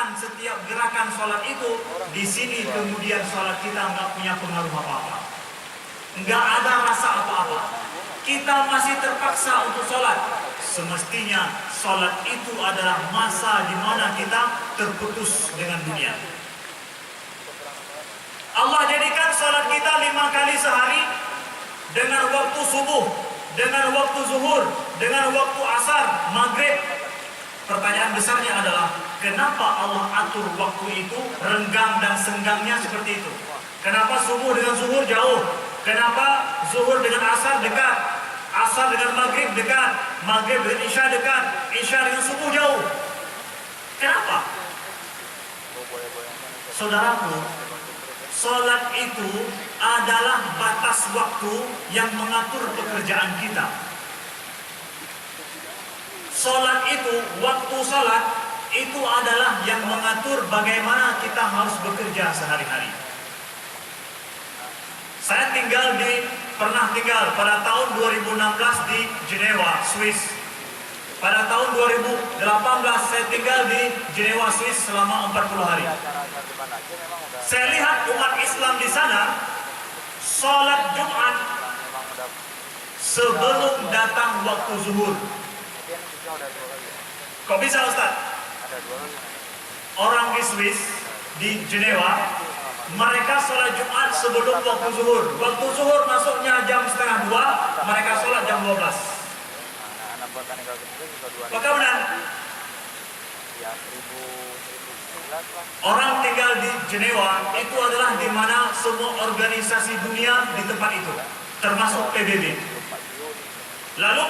merasakan setiap gerakan sholat itu, di sini kemudian sholat kita nggak punya pengaruh apa-apa, nggak ada rasa apa-apa. Kita masih terpaksa untuk sholat. Semestinya sholat itu adalah masa di mana kita terputus dengan dunia. Allah jadikan sholat kita 5 kali sehari, dengan waktu subuh, dengan waktu zuhur, dengan waktu asar, maghrib. Pertanyaan besarnya adalah, kenapa Allah atur waktu itu renggang dan senggangnya seperti itu? Kenapa subuh dengan zuhur jauh? Kenapa zuhur dengan asar dekat? Asar dengan maghrib dekat? Maghrib dengan isya dekat? Isya dengan subuh jauh? Kenapa? Saudaraku, sholat itu adalah batas waktu yang mengatur pekerjaan kita. Sholat itu, waktu sholat itu adalah yang mengatur bagaimana kita harus bekerja sehari-hari. Saya pernah tinggal pada tahun 2016 di Jenewa, Swiss. Pada tahun 2018 saya tinggal di Jenewa, Swiss selama 40 hari. Saya lihat umat Islam di sana sholat Jumat sebelum datang waktu zuhur. Kok bisa, Ustaz? Orang di Swiss, di Jenewa, mereka sholat Jumat sebelum waktu zuhur. Waktu zuhur masuknya jam 1:30, mereka sholat jam 12. Apakah benar? Orang tinggal di Jenewa itu adalah di mana semua organisasi dunia di tempat itu, termasuk PBB. Lalu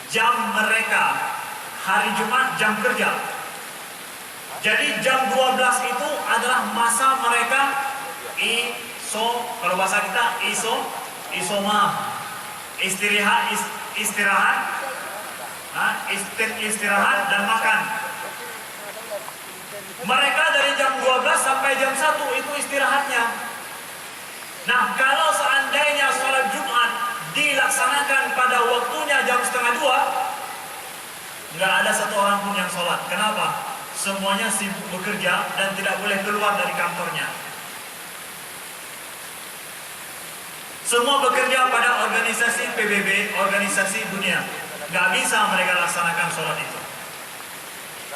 jam mereka hari Jumat jam kerja. Jadi jam 12 itu adalah masa mereka kalau bahasa kita isoma, istirahat dan makan. Mereka dari jam 12 sampai jam 1 itu istirahatnya. Nah, kalau seandainya sholat Jumat dilaksanakan pada waktunya jam 1:30, nggak ada satu orang pun yang sholat. Kenapa? Semuanya sibuk bekerja dan tidak boleh keluar dari kantornya. Semua bekerja pada organisasi PBB, organisasi dunia. Nggak bisa mereka laksanakan sholat itu.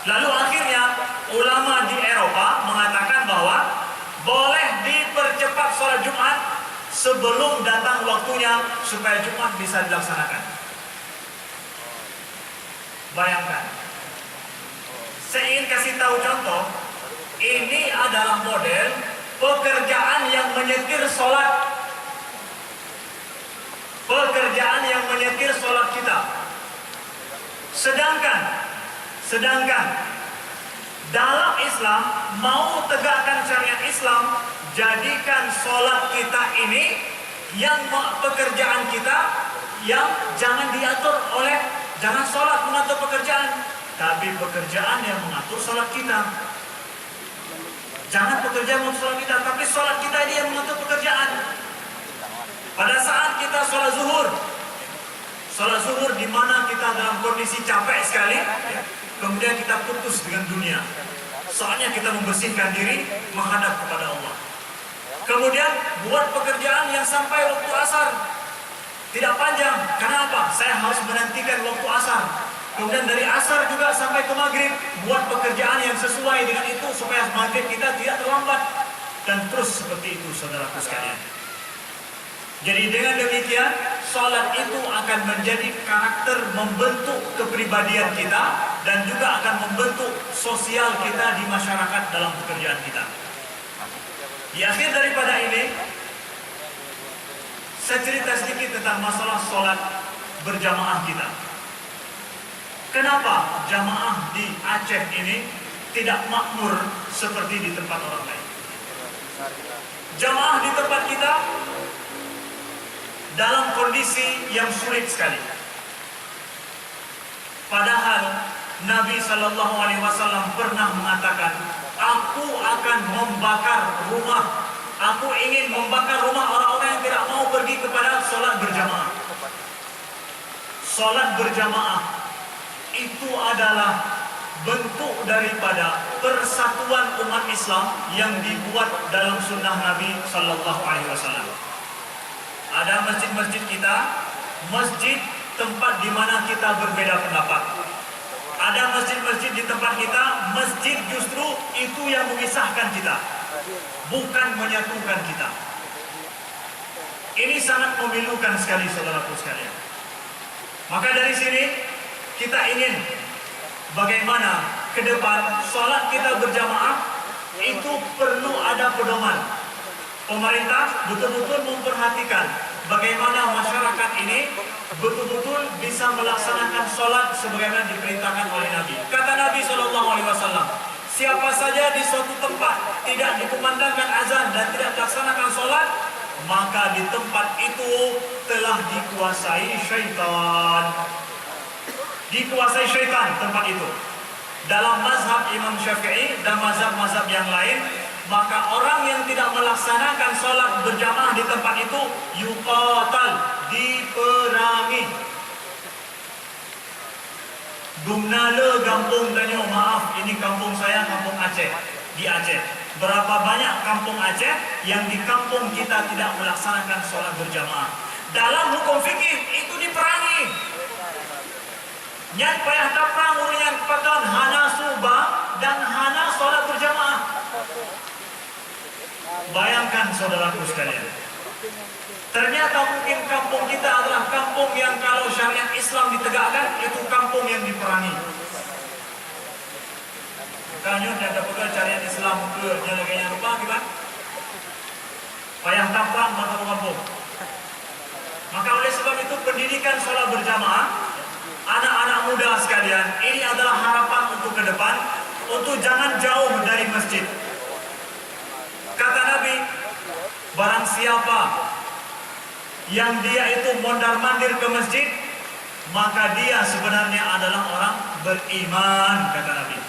Lalu akhirnya ulama di Eropa mengatakan bahwa boleh dipercepat sholat Jumat sebelum datang waktunya supaya Jumat bisa dilaksanakan. Bayangkan. Saya ingin kasih tahu contoh. Ini adalah model pekerjaan yang menyetir sholat. Pekerjaan yang menyetir sholat kita. Sedangkan dalam Islam mau tegakkan syariat Islam, jadikan sholat kita ini yang pekerjaan kita yang jangan diatur oleh, jangan sholat mengatur pekerjaan, tapi pekerjaan yang mengatur sholat kita. Jangan pekerjaan mengatur sholat kita, tapi sholat kita ini yang mengatur pekerjaan. Pada saat kita sholat zuhur di mana kita dalam kondisi capek sekali, kemudian kita putus dengan dunia. Soalnya kita membersihkan diri menghadap kepada Allah. Kemudian buat pekerjaan yang sampai waktu asar. Tidak panjang. Kenapa? Saya harus menantikan waktu asar. Kemudian dari asar juga sampai ke maghrib, buat pekerjaan yang sesuai dengan itu supaya maghrib kita tidak terlambat. Dan terus seperti itu, saudaraku sekalian. Jadi dengan demikian, sholat itu akan menjadi karakter membentuk kepribadian kita dan juga akan membentuk sosial kita di masyarakat dalam pekerjaan kita. Di akhir daripada ini, saya cerita sedikit tentang masalah sholat berjamaah kita. Kenapa jamaah di Aceh ini tidak makmur seperti di tempat orang lain? Jamaah di tempat kita dalam kondisi yang sulit sekali. Padahal Nabi SAW pernah mengatakan, aku akan membakar rumah. Aku ingin membakar rumah orang-orang yang tidak mau pergi kepada sholat berjamaah. Sholat berjamaah itu adalah bentuk daripada persatuan umat Islam yang dibuat dalam sunnah Nabi Sallallahu Alaihi Wasallam. Ada masjid-masjid kita, masjid tempat di mana kita berbeda pendapat. Ada masjid-masjid di tempat kita, masjid justru itu yang memisahkan kita, bukan menyatukan kita. Ini sangat memilukan sekali saudaraku sekalian. Maka dari sini kita ingin bagaimana ke depan sholat kita berjamaah itu perlu ada pedoman. Pemerintah betul-betul memperhatikan bagaimana masyarakat ini betul-betul bisa melaksanakan sholat sebagaimana diperintahkan oleh Nabi. Kata Nabi SAW, siapa saja di suatu tempat tidak dikumandangkan azan dan tidak dilaksanakan sholat, maka di tempat itu telah dikuasai syaitan. Dikuasai syaitan tempat itu. Dalam mazhab Imam Syafi'i dan mazhab-mazhab yang lain, maka orang yang tidak melaksanakan sholat berjamaah di tempat itu yuqatal, diperangi. Dumnale kampung tanya, maaf ini kampung saya, kampung Aceh, di Aceh. Berapa banyak kampung Aceh yang di kampung kita tidak melaksanakan sholat berjamaah? Dalam hukum fikih itu diperangi. Nyan payah taprang urunya kepada hana subah dan hana sholat berjamaah. Bayangkan saudaraku sekalian, ternyata mungkin kampung kita adalah kampung yang kalau syariat Islam ditegakkan itu kampung yang diperangi. Makanya ada pegang syariat Islam ke jalan rupa gimana? Payah taprang maka kampung. Maka oleh sebab itu pendidikan sholat berjamaah, anak-anak muda sekalian, ini adalah harapan untuk ke depan, untuk jangan jauh dari masjid. Kata Nabi, barang siapa yang dia itu mondar-mandir ke masjid, maka dia sebenarnya adalah orang beriman, kata Nabi.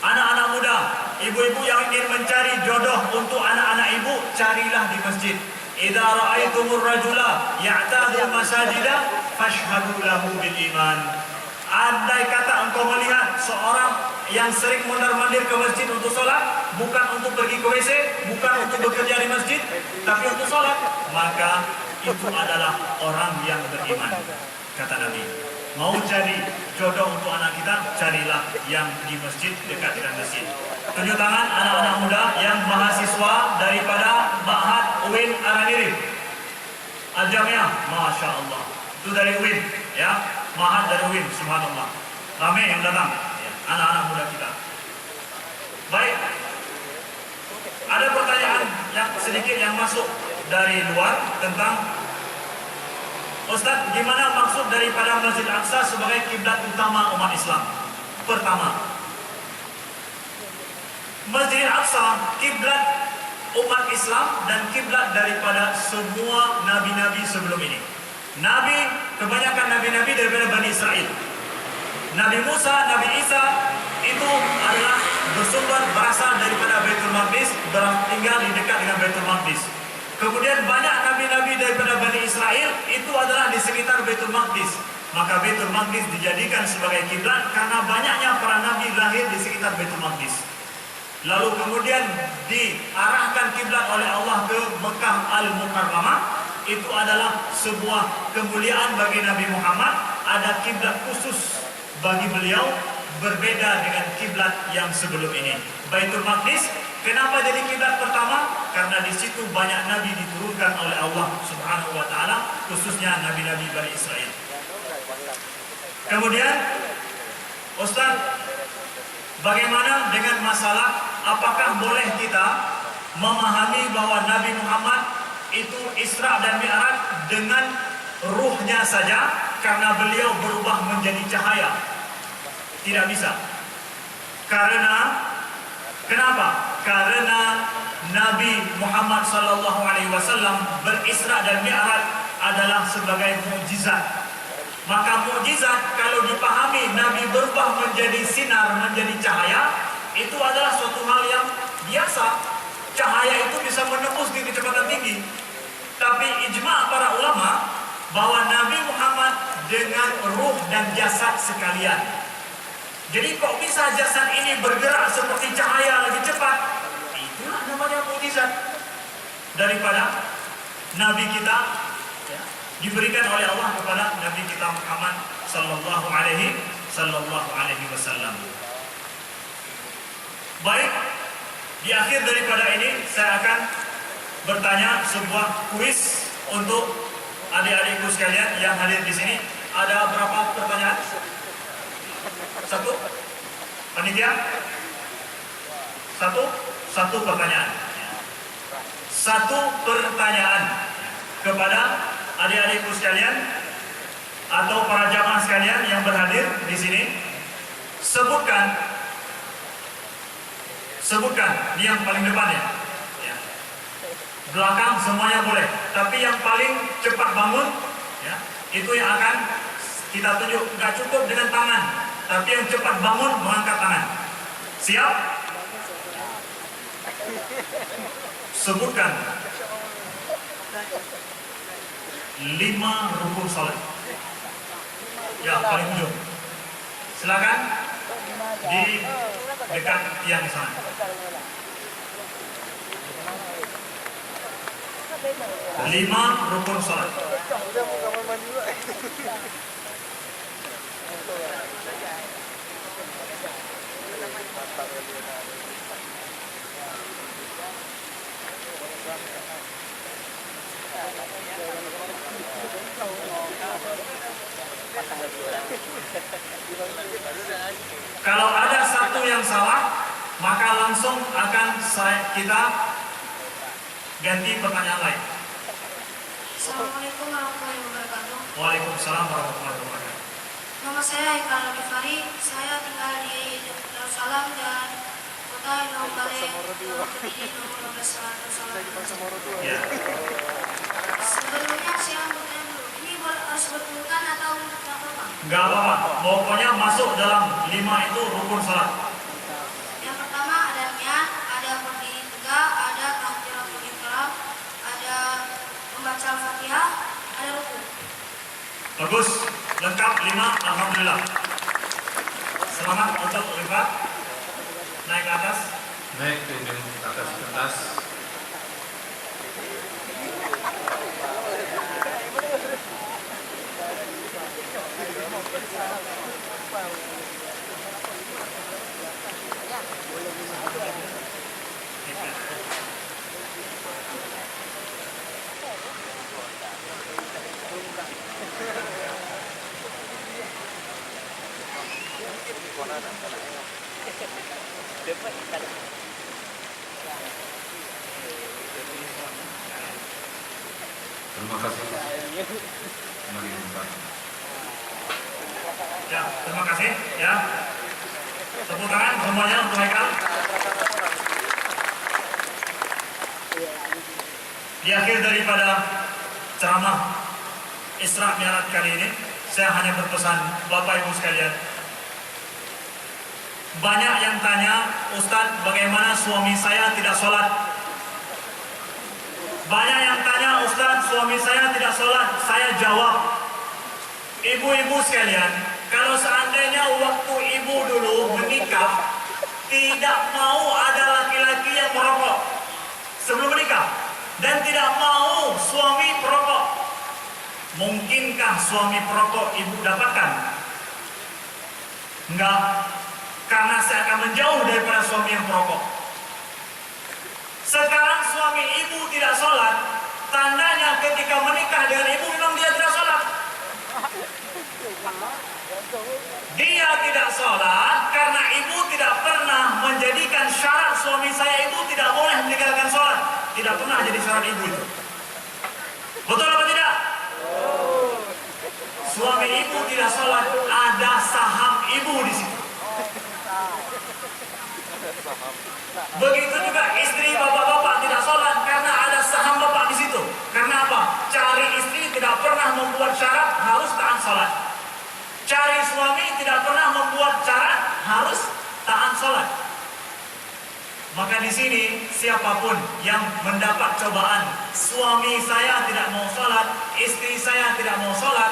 Anak-anak muda, ibu-ibu yang ingin mencari jodoh untuk anak-anak ibu, carilah di masjid. Idza ra'aitumur rajula ya'tadu masajida fashhadu lahu bil iman. Andai kata engkau melihat seorang yang sering mondar-mandir ke masjid untuk sholat, bukan untuk pergi ke WC, bukan untuk bekerja di masjid, tapi untuk sholat, maka itu adalah orang yang beriman, kata Nabi. Mau cari jodoh untuk anak kita, carilah yang di masjid, dekat dengan masjid. Tunjuk tangan anak-anak muda yang mahasiswa daripada Ma'had UIN Araniri Al-Jamiah, Masya Allah. Itu dari UIN, ya, Ma'had dari UIN, subhanallah. Ramai yang datang, ya, anak-anak muda kita. Baik, ada pertanyaan yang sedikit yang masuk dari luar tentang, Ustaz, gimana maksud daripada Masjid Aqsa sebagai kiblat utama umat Islam? Pertama, Masjid Aqsa kiblat umat Islam dan kiblat daripada semua nabi-nabi sebelum ini. Kebanyakan nabi-nabi daripada Bani Israel. Nabi Musa, Nabi Isa itu adalah berasal daripada Baitul Maqdis, tinggal di dekat dengan Baitul Maqdis. Kemudian banyak nabi-nabi daripada Bani Israel itu adalah di sekitar Baitul Maqdis. Maka Baitul Maqdis dijadikan sebagai kiblat karena banyaknya para nabi lahir di sekitar Baitul Maqdis. Lalu kemudian diarahkan kiblat oleh Allah ke Mekah Al-Mukarramah. Itu adalah sebuah kemuliaan bagi Nabi Muhammad. Ada kiblat khusus bagi beliau, berbeda dengan kiblat yang sebelum ini. Baitul Maqdis, kenapa jadi kiblat pertama? Karena di situ banyak nabi diturunkan oleh Allah Subhanahu wa taala, khususnya nabi-nabi Bani Israel. Kemudian, Ustaz, bagaimana dengan masalah apakah boleh kita memahami bahwa Nabi Muhammad itu Isra dan Mi'raj dengan ruhnya saja karena beliau berubah menjadi cahaya? Tidak bisa. Kenapa? Karena Nabi Muhammad SAW berisra dan Mi'raj adalah sebagai mukjizat. Maka mukjizat kalau dipahami Nabi berubah menjadi sinar, menjadi cahaya, itu adalah suatu hal yang biasa. Cahaya itu bisa menembus di kecepatan tinggi. Tapi ijma' para ulama bahwa Nabi Muhammad dengan ruh dan jasad sekalian. Jadi kok bisa jasad ini bergerak seperti cahaya lebih cepat? Itulah namanya mukjizat daripada Nabi kita, ya, diberikan oleh Allah kepada Nabi kita Muhammad sallallahu alaihi wasallam. Baik, di akhir daripada ini saya akan bertanya sebuah kuis untuk adik-adikku sekalian yang hadir di sini. Ada berapa pertanyaan? Satu? Panitia? Satu pertanyaan. Satu pertanyaan kepada adik-adikku sekalian atau para jamaah sekalian yang berhadir di sini. Sebutkan ini yang paling depan ya. Belakang semuanya boleh, tapi yang paling cepat bangun ya, itu yang akan kita tunjuk. Nggak cukup dengan tangan, tapi yang cepat bangun mengangkat tangan. Siap? Sebutkan 5 rukun salat. Ya, paling ujung. Silakan di dekat tiang sana. Lima rukun salat. Kalau ada satu yang salah, maka langsung akan kita ganti pertanyaan lain. Assalamualaikum warahmatullahi wabarakatuh. Waalaikumsalam warahmatullahi wabarakatuh. Nama saya Haikal Al-Ghifari. Saya tinggal di Darussalam dan kota Indonesia ini nomor 12 Ya. Sebelumnya saya bertanya dulu, ini harus berbulkan atau tidak apa-apa? Enggak apa-apa. Pokoknya masuk dalam 5 itu rukun salat. Yang pertama ada niat, ada berdiri tegak, ada takbiratul ihram, ada membaca Al-Fatihah, ada rukun. Bagus, lengkap 5, alhamdulillah. Selamat untuk Rifat. Naik ke atas. Naik ke atas kertas. Terima kasih. Mari Pak. Ya, terima kasih ya. Tepuk tangan semuanya untuk Haikal. Di akhir daripada ceramah Isra Mi'raj kali ini, saya hanya berpesan Bapak Ibu sekalian. Banyak yang tanya, Ustadz, bagaimana suami saya tidak sholat? Banyak yang tanya, Ustadz, suami saya tidak sholat. Saya jawab, ibu-ibu sekalian, kalau seandainya waktu ibu dulu menikah, tidak mau ada laki-laki yang merokok sebelum menikah, dan tidak mau suami perokok, mungkinkah suami perokok ibu dapatkan? Enggak, karena saya akan menjauh daripada suami yang perokok. Sekarang suami ibu tidak sholat, tandanya ketika menikah dengan ibu memang dia tidak sholat. Dia tidak sholat karena ibu tidak pernah menjadikan syarat suami saya itu tidak boleh meninggalkan sholat. Tidak pernah jadi syarat ibu itu. Betul apa tidak? Suami ibu tidak sholat, ada saham ibu di situ. Begitu juga istri bapak-bapak tidak sholat karena ada saham bapak di situ. Karena apa? Cari istri tidak pernah membuat syarat harus taat sholat. Cari suami tidak pernah membuat syarat harus taat sholat. Maka di sini siapapun yang mendapat cobaan, suami saya tidak mau sholat, istri saya tidak mau sholat,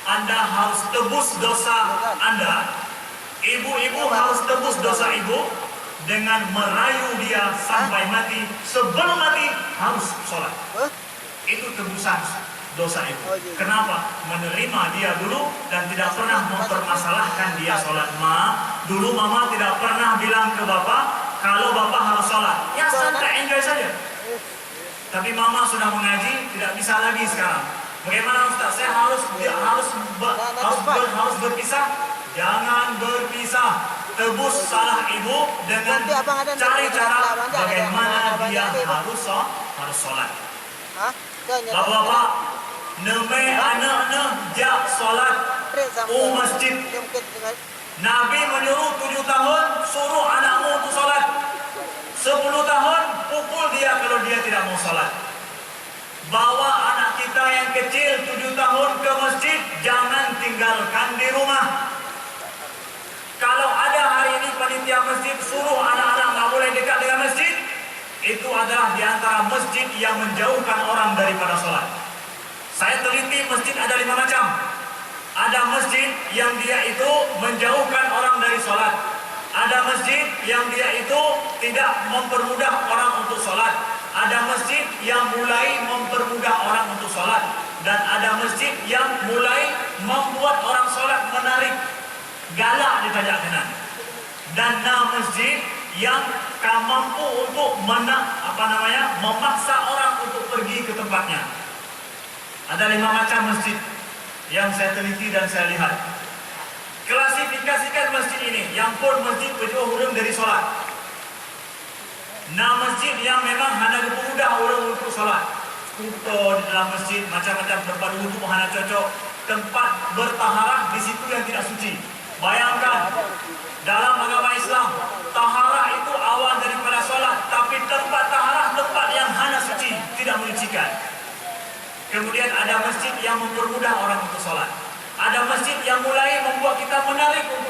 Anda harus tebus dosa Anda. Ibu-ibu harus tebus dosa ibu dengan merayu dia sampai mati. Sebelum mati harus sholat. Itu tebusan dosa ibu. Kenapa? Menerima dia dulu dan tidak pernah mempermasalahkan dia sholat. Dulu mama tidak pernah bilang ke bapak kalau bapak harus sholat. Ya santai, enjoy saja. Tapi mama sudah mengaji, tidak bisa lagi sekarang. Bagaimana Ustaz? Saya harus berpisah? Jangan berpisah. Tebus salah ibu dengan cari cara bagaimana dia harus sholat. Bapak-bapak, neme anak-ne jak sholat masjid. Nabi menyuruh 7 tahun suruh anakmu untuk sholat. 10 tahun pukul dia kalau dia tidak mau sholat. Bawa anak kita yang kecil 7 tahun ke masjid, jangan tinggalkan di rumah. Kalau ada hari ini panitia masjid suruh anak-anak nggak boleh dekat dengan masjid, itu adalah di antara masjid yang menjauhkan orang daripada sholat. Saya teliti masjid ada 5 macam. Ada masjid yang dia itu menjauhkan orang dari sholat. Ada masjid yang dia itu tidak mempermudah orang untuk sholat. Ada masjid yang mulai mempermudah orang untuk sholat. Dan ada masjid yang mulai membuat orang sholat menarik, galak di pajak kanan. Dan masjid yang mampu untuk memaksa orang untuk pergi ke tempatnya. Ada 5 macam masjid yang saya teliti dan saya lihat. Klasifikasikan masjid ini, yang pun masjid berjauh hurung dari sholat. Masjid yang memang hanya dipermudah orang untuk sholat. Kuto di dalam masjid, macam-macam tempat wudhu hanya cocok. Tempat bertaharah di situ yang tidak suci. Bayangkan, dalam agama Islam, taharah itu awal daripada sholat, tapi tempat taharah tempat yang hanya suci, tidak menyucikan. Kemudian ada masjid yang mempermudah orang untuk sholat. Ada masjid yang mulai membuat kita menarik untuk